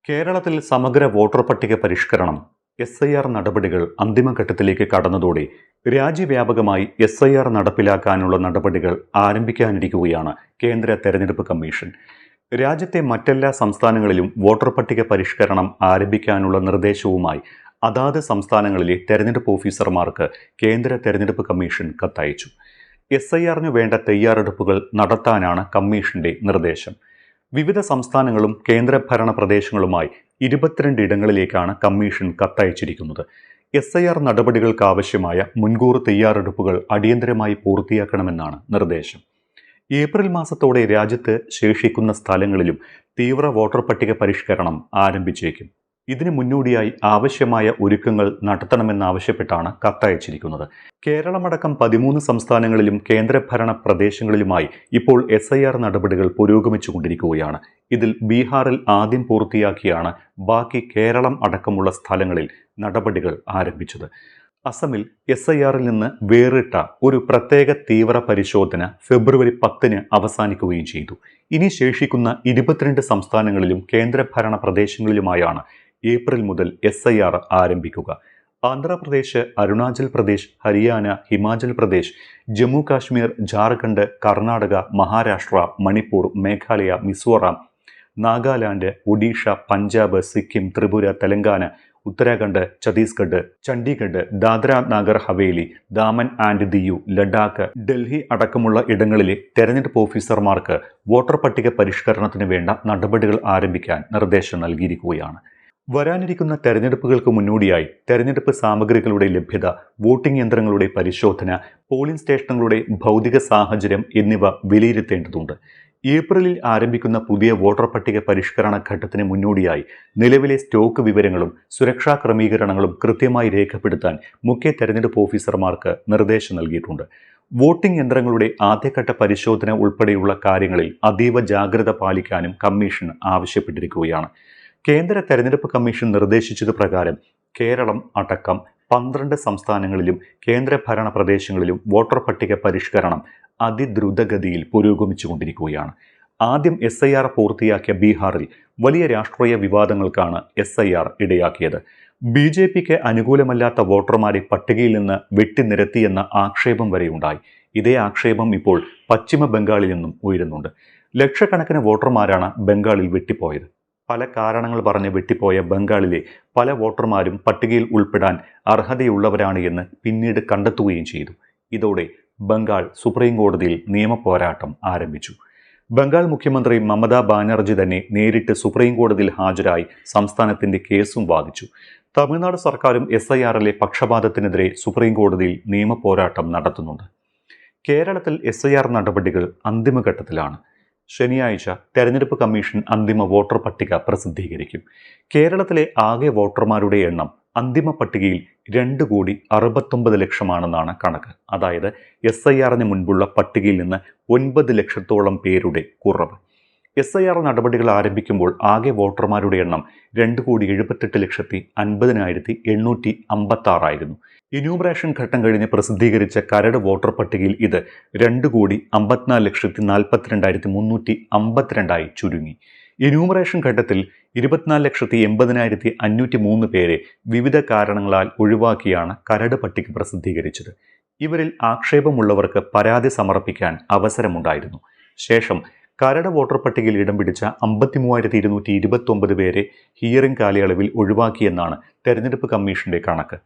കേരളത്തിൽ സമഗ്ര വോട്ടർ പട്ടിക പരിഷ്കരണം SIR നടപടികൾ അന്തിമഘട്ടത്തിലേക്ക് കടന്നതോടെ രാജ്യവ്യാപകമായി SIR നടപ്പിലാക്കാനുള്ള നടപടികൾ ആരംഭിക്കാനിരിക്കുകയാണ് കേന്ദ്ര തെരഞ്ഞെടുപ്പ് കമ്മീഷൻ. രാജ്യത്തെ മറ്റെല്ലാ സംസ്ഥാനങ്ങളിലും വോട്ടർ പട്ടിക പരിഷ്കരണം ആരംഭിക്കാനുള്ള നിർദ്ദേശവുമായി അതാത് സംസ്ഥാനങ്ങളിലെ തെരഞ്ഞെടുപ്പ് ഓഫീസർമാർക്ക് കേന്ദ്ര തെരഞ്ഞെടുപ്പ് കമ്മീഷൻ കത്തയച്ചു. SIRനു വേണ്ട തയ്യാറെടുപ്പുകൾ നടത്താനാണ് കമ്മീഷന്റെ നിർദ്ദേശം. വിവിധ സംസ്ഥാനങ്ങളും കേന്ദ്രഭരണ പ്രദേശങ്ങളുമായി 22 ഇടങ്ങളിലേക്കാണ് കമ്മീഷൻ കത്തയച്ചിരിക്കുന്നത്. SIR നടപടികൾക്കാവശ്യമായ മുൻകൂർ തയ്യാറെടുപ്പുകൾ അടിയന്തരമായി പൂർത്തിയാക്കണമെന്നാണ് നിർദ്ദേശം. ഏപ്രിൽ മാസത്തോടെ രാജ്യത്ത് ശേഷിക്കുന്ന സ്ഥലങ്ങളിലും തീവ്ര വോട്ടർ പട്ടിക പരിഷ്കരണം ആരംഭിച്ചേക്കും. ഇതിനു മുന്നോടിയായി ആവശ്യമായ ഒരുക്കങ്ങൾ നടത്തണമെന്നാവശ്യപ്പെട്ടാണ് കത്തയച്ചിരിക്കുന്നത്. കേരളമടക്കം 13 സംസ്ഥാനങ്ങളിലും കേന്ദ്രഭരണ പ്രദേശങ്ങളിലുമായി ഇപ്പോൾ SIR നടപടികൾ പുരോഗമിച്ചുകൊണ്ടിരിക്കുകയാണ്. ഇതിൽ ബീഹാറിൽ ആദ്യം പൂർത്തിയാക്കിയാണ് ബാക്കി കേരളം അടക്കമുള്ള സ്ഥലങ്ങളിൽ നടപടികൾ ആരംഭിച്ചത്. അസമിൽ SIRൽ നിന്ന് വേറിട്ട ഒരു പ്രത്യേക തീവ്ര പരിശോധന ഫെബ്രുവരി 10 അവസാനിക്കുകയും ചെയ്തു. ഇനി ശേഷിക്കുന്ന 22 സംസ്ഥാനങ്ങളിലും കേന്ദ്രഭരണ പ്രദേശങ്ങളിലുമായാണ് ഏപ്രിൽ മുതൽ SIR ആരംഭിക്കുക. ആന്ധ്രാപ്രദേശ്, അരുണാചൽ പ്രദേശ്, ഹരിയാന, ഹിമാചൽ പ്രദേശ്, ജമ്മു കാശ്മീർ, ജാർഖണ്ഡ്, കർണാടക, മഹാരാഷ്ട്ര, മണിപ്പൂർ, മേഘാലയ, മിസോറാം, നാഗാലാൻഡ്, ഒഡീഷ, പഞ്ചാബ്, സിക്കിം, ത്രിപുര, തെലങ്കാന, ഉത്തരാഖണ്ഡ്, ഛത്തീസ്ഗഡ്, ചണ്ഡീഗഡ്, ദാദ്ര നാഗർ ഹവേലി, ദാമൻ ആൻഡ് ദിയു, ലഡാക്ക്, ഡൽഹി അടക്കമുള്ള ഇടങ്ങളിലെ തെരഞ്ഞെടുപ്പ് ഓഫീസർമാർക്ക് വോട്ടർ പട്ടിക പരിഷ്കരണത്തിന് വേണ്ട നടപടികൾ ആരംഭിക്കാൻ നിർദ്ദേശം നൽകിയിരിക്കുകയാണ്. വരാനിരിക്കുന്ന തെരഞ്ഞെടുപ്പുകൾക്ക് മുന്നോടിയായി തെരഞ്ഞെടുപ്പ് സാമഗ്രികളുടെ ലഭ്യത, വോട്ടിംഗ് യന്ത്രങ്ങളുടെ പരിശോധന, പോളിംഗ് സ്റ്റേഷനുകളുടെ ഭൗതിക സാഹചര്യം എന്നിവ വിലയിരുത്തേണ്ടതുണ്ട്. ഏപ്രിലിൽ ആരംഭിക്കുന്ന പുതിയ വോട്ടർ പട്ടിക പരിഷ്കരണ ഘട്ടത്തിന് മുന്നോടിയായി നിലവിലെ സ്റ്റോക്ക് വിവരങ്ങളും സുരക്ഷാ ക്രമീകരണങ്ങളും കൃത്യമായി രേഖപ്പെടുത്താൻ മുഖ്യ തെരഞ്ഞെടുപ്പ് ഓഫീസർമാർക്ക് നിർദ്ദേശം നൽകിയിട്ടുണ്ട്. വോട്ടിംഗ് യന്ത്രങ്ങളുടെ ആദ്യഘട്ട പരിശോധന ഉൾപ്പെടെയുള്ള കാര്യങ്ങളിൽ അതീവ ജാഗ്രത പാലിക്കാനും കമ്മീഷൻ ആവശ്യപ്പെട്ടിരിക്കുകയാണ്. കേന്ദ്ര തെരഞ്ഞെടുപ്പ് കമ്മീഷൻ നിർദ്ദേശിച്ചത് പ്രകാരം കേരളം അടക്കം 12 സംസ്ഥാനങ്ങളിലും കേന്ദ്രഭരണ പ്രദേശങ്ങളിലും വോട്ടർ പട്ടിക പരിഷ്കരണം അതിദ്രുതഗതിയിൽ പുരോഗമിച്ചുകൊണ്ടിരിക്കുകയാണ്. ആദ്യം SIR പൂർത്തിയാക്കിയ ബീഹാറിൽ വലിയ രാഷ്ട്രീയ വിവാദങ്ങൾക്കാണ് SIR ഇടയാക്കിയത്. BJPക്ക് അനുകൂലമല്ലാത്ത വോട്ടർമാരെ പട്ടികയിൽ നിന്ന് വെട്ടിനിരത്തിയെന്ന ആക്ഷേപം വരെയുണ്ടായി. ഇതേ ആക്ഷേപം ഇപ്പോൾ പശ്ചിമ ബംഗാളിൽ നിന്നും ഉയരുന്നുണ്ട്. ലക്ഷക്കണക്കിന് വോട്ടർമാരാണ് ബംഗാളിൽ വെട്ടിപ്പോയത്. പല കാരണങ്ങൾ പറഞ്ഞ് വെട്ടിപ്പോയ ബംഗാളിലെ പല വോട്ടർമാരും പട്ടികയിൽ ഉൾപ്പെടാൻ അർഹതയുള്ളവരാണ് എന്ന് പിന്നീട് കണ്ടെത്തുകയും ചെയ്തു. ഇതോടെ ബംഗാൾ സുപ്രീം കോടതിയിൽ നിയമപോരാട്ടം ആരംഭിച്ചു. ബംഗാൾ മുഖ്യമന്ത്രി മമതാ ബാനർജി തന്നെ നേരിട്ട് സുപ്രീം കോടതിയിൽ ഹാജരായി സംസ്ഥാനത്തിന്റെ കേസും വാദിച്ചു. തമിഴ്നാട് സർക്കാരും SIRലെ പക്ഷപാതത്തിനെതിരെ സുപ്രീം കോടതിയിൽ നിയമപോരാട്ടം നടത്തുന്നുണ്ട്. കേരളത്തിൽ SIR നടപടികൾ അന്തിമഘട്ടത്തിലാണ്. ശനിയാഴ്ച തെരഞ്ഞെടുപ്പ് കമ്മീഷൻ അന്തിമ വോട്ടർ പട്ടിക പ്രസിദ്ധീകരിക്കും. കേരളത്തിലെ ആകെ വോട്ടർമാരുടെ എണ്ണം അന്തിമ പട്ടികയിൽ 2,69,00,000 കണക്ക്. അതായത് SIRന് മുൻപുള്ള പട്ടികയിൽ നിന്ന് 9 ലക്ഷത്തോളം പേരുടെ കുറവ്. SIR നടപടികൾ ആരംഭിക്കുമ്പോൾ ആകെ വോട്ടർമാരുടെ എണ്ണം 2,78,50,856 ആയിരുന്നു. എന്യൂമറേഷൻ ഘട്ടം കഴിഞ്ഞ് പ്രസിദ്ധീകരിച്ച കരട് വോട്ടർ പട്ടികയിൽ ഇത് 2,54,42,352 ചുരുങ്ങി. എന്യൂമറേഷൻ ഘട്ടത്തിൽ 24,80,503 പേരെ വിവിധ കാരണങ്ങളാൽ ഒഴിവാക്കിയാണ് കരട് പട്ടിക പ്രസിദ്ധീകരിച്ചത്. ഇവരിൽ ആക്ഷേപമുള്ളവർക്ക് പരാതി സമർപ്പിക്കാൻ അവസരമുണ്ടായിരുന്നു. ശേഷം കരട് വോട്ടർ പട്ടികയിൽ ഇടം പിടിച്ച 53,229 പേരെ ഹിയറിംഗ് കാലയളവിൽ ഒഴിവാക്കിയെന്നാണ് തെരഞ്ഞെടുപ്പ് കമ്മീഷന്റെ കണക്ക്.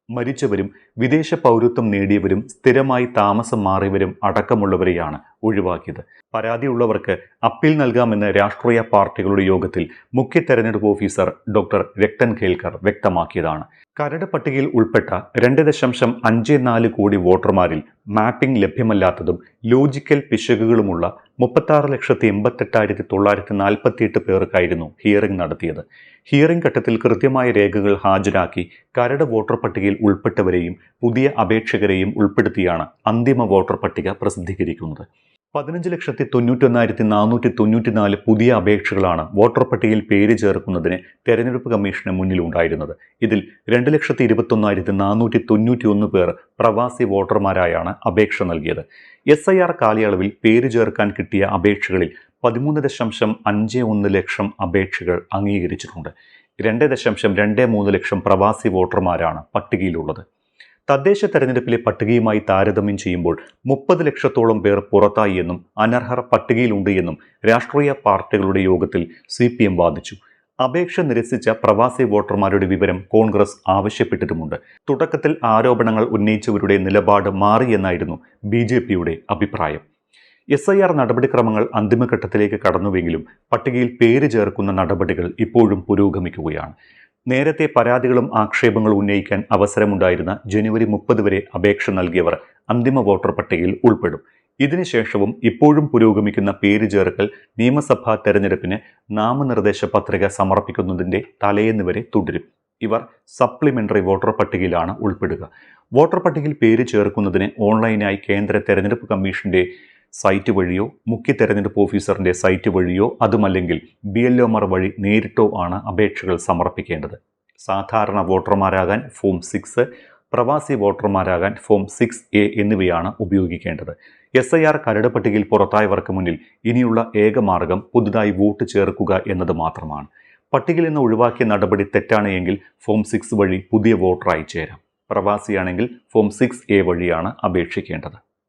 മരിച്ചവരും വിദേശ പൗരത്വം നേടിയവരും സ്ഥിരമായി താമസം മാറിയവരും അടക്കമുള്ളവരെയാണ് ഒഴിവാക്കിയത്. പരാതിയുള്ളവർക്ക് അപ്പീൽ നൽകാമെന്ന് രാഷ്ട്രീയ പാർട്ടികളുടെ യോഗത്തിൽ മുഖ്യ തെരഞ്ഞെടുപ്പ് ഓഫീസർ ഡോക്ടർ രക്തൻ ഖേൽക്കർ വ്യക്തമാക്കിയതാണ്. കരട് പട്ടികയിൽ ഉൾപ്പെട്ട 2.54 കോടി വോട്ടർമാരിൽ മാപ്പിംഗ് ലഭ്യമല്ലാത്തതും ലോജിക്കൽ പിശകുകളുമുള്ള 36,88,948 പേർക്കായിരുന്നു ഹിയറിംഗ് നടത്തിയത്. ഹിയറിംഗ് ഘട്ടത്തിൽ കൃത്യമായ രേഖകൾ ഹാജരാക്കി കരട് വോട്ടർ പട്ടികയിൽ ഉൾപ്പെട്ടവരെയും പുതിയ അപേക്ഷകരെയും ഉൾപ്പെടുത്തിയാണ് അന്തിമ വോട്ടർ പട്ടിക പ്രസിദ്ധീകരിക്കുന്നത്. 15,91,494 പുതിയ അപേക്ഷകളാണ് വോട്ടർ പട്ടികയിൽ പേര് ചേർക്കുന്നതിന് തെരഞ്ഞെടുപ്പ് കമ്മീഷന് മുന്നിലുണ്ടായിരുന്നത്. ഇതിൽ 2,21,491 പേർ പ്രവാസി വോട്ടർമാരായാണ് അപേക്ഷ നൽകിയത്. SIR കാലയളവിൽ പേര് ചേർക്കാൻ കിട്ടിയ അപേക്ഷകളിൽ 13.51 ലക്ഷം അപേക്ഷകൾ അംഗീകരിച്ചിട്ടുണ്ട്. 2.23 ലക്ഷം പ്രവാസി വോട്ടർമാരാണ് പട്ടികയിലുള്ളത്. തദ്ദേശ തെരഞ്ഞെടുപ്പിലെ പട്ടികയുമായി താരതമ്യം ചെയ്യുമ്പോൾ 30 ലക്ഷത്തോളം പേർ പുറത്തായി എന്നും അനർഹർ പട്ടികയിലുണ്ട് എന്നും രാഷ്ട്രീയ പാർട്ടികളുടെ യോഗത്തിൽ CPM വാദിച്ചു. അപേക്ഷ നിരസിച്ച പ്രവാസി വോട്ടർമാരുടെ വിവരം കോൺഗ്രസ് ആവശ്യപ്പെട്ടിട്ടുമുണ്ട്. തുടക്കത്തിൽ ആരോപണങ്ങൾ ഉന്നയിച്ചവരുടെ നിലപാട് മാറിയെന്നായിരുന്നു BJPയുടെ അഭിപ്രായം. SIR നടപടിക്രമങ്ങൾ അന്തിമഘട്ടത്തിലേക്ക് കടന്നുവെങ്കിലും പട്ടികയിൽ പേര് ചേർക്കുന്ന നടപടികൾ ഇപ്പോഴും പുരോഗമിക്കുകയാണ്. നേരത്തെ പരാതികളും ആക്ഷേപങ്ങളും ഉന്നയിക്കാൻ അവസരമുണ്ടായിരുന്ന ജനുവരി 30 വരെ അപേക്ഷ നൽകിയവർ അന്തിമ വോട്ടർ പട്ടികയിൽ ഉൾപ്പെടും. ഇതിനുശേഷവും ഇപ്പോഴും പുരോഗമിക്കുന്ന പേര് ചേർക്കൽ നിയമസഭാ തെരഞ്ഞെടുപ്പിന് നാമനിർദ്ദേശ പത്രിക സമർപ്പിക്കുന്നതിന്റെ തലേന്ന് വരെ തുടരും. ഇവർ സപ്ലിമെന്ററി വോട്ടർ പട്ടികയിലാണ് ഉൾപ്പെടുക. വോട്ടർ പട്ടികയിൽ പേര് ചേർക്കുന്നതിന് ഓൺലൈനായി കേന്ദ്ര തെരഞ്ഞെടുപ്പ് കമ്മീഷന്റെ സൈറ്റ് വഴിയോ മുഖ്യ തെരഞ്ഞെടുപ്പ് ഓഫീസറിന്റെ സൈറ്റ് വഴിയോ അതുമല്ലെങ്കിൽ BLOമാർ വഴി നേരിട്ടോ ആണ് അപേക്ഷകൾ സമർപ്പിക്കേണ്ടത്. സാധാരണ വോട്ടർമാരാകാൻ ഫോം 6, പ്രവാസി വോട്ടർമാരാകാൻ ഫോം 6A എന്നിവയാണ് ഉപയോഗിക്കേണ്ടത്. SIR കരട് പട്ടികയിൽ പുറത്തായവർക്ക് മുന്നിൽ ഇനിയുള്ള ഏക മാർഗം പുതുതായി വോട്ട് ചേർക്കുക എന്നത് മാത്രമാണ്. പട്ടികയിൽ നിന്ന് ഒഴിവാക്കിയ നടപടി തെറ്റാണ് എങ്കിൽ ഫോം 6 വഴി പുതിയ വോട്ടറായി ചേരാം. പ്രവാസിയാണെങ്കിൽ ഫോം 6A വഴിയാണ് അപേക്ഷിക്കേണ്ടത്.